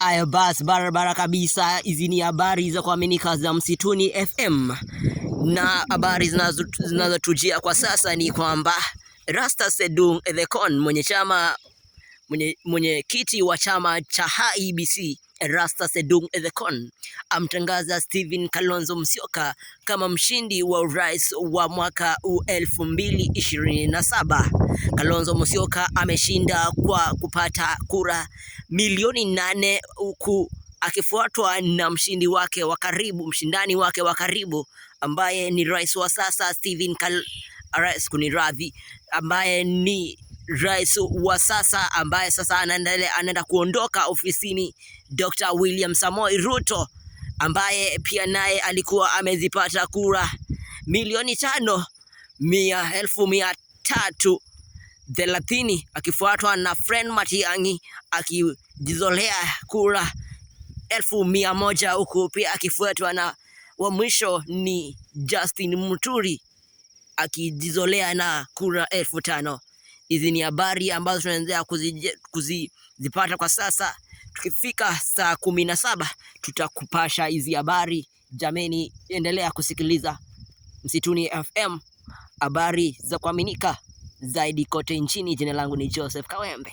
Aya basi, barabara kabisa. Hizi ni habari za kuaminika za Msituni FM, na habari zinazotujia kwa sasa ni kwamba Rasta Sedung Ethekon, mwenyekiti wa chama cha IEBC Rasta Sedung Ethekon, amtangaza Stephen Kalonzo Musyoka kama mshindi wa urais wa mwaka 2027. Kalonzo Musyoka ameshinda kwa kupata kura milioni 8, huku akifuatwa na mshindani wake wa karibu ambaye ni rais wa sasa ambaye ni rais wa sasa ambaye sasa anaenda kuondoka ofisini, Dr. William Samoei Ruto, ambaye pia naye alikuwa amezipata kura milioni 5,130,030, akifuatwa na Fred Matiang'i akijizolea kura 1,100, huku pia akifuatwa na wa mwisho ni Justin Muturi akijizolea na kura 5,000. Hizi ni habari ambazo tunaendelea kuzipata kwa sasa. Tukifika saa 17 tutakupasha hizi habari. Jameni, endelea kusikiliza Msituni FM, habari za kuaminika zaidi kote nchini. Jina langu ni Joseph Kawembe.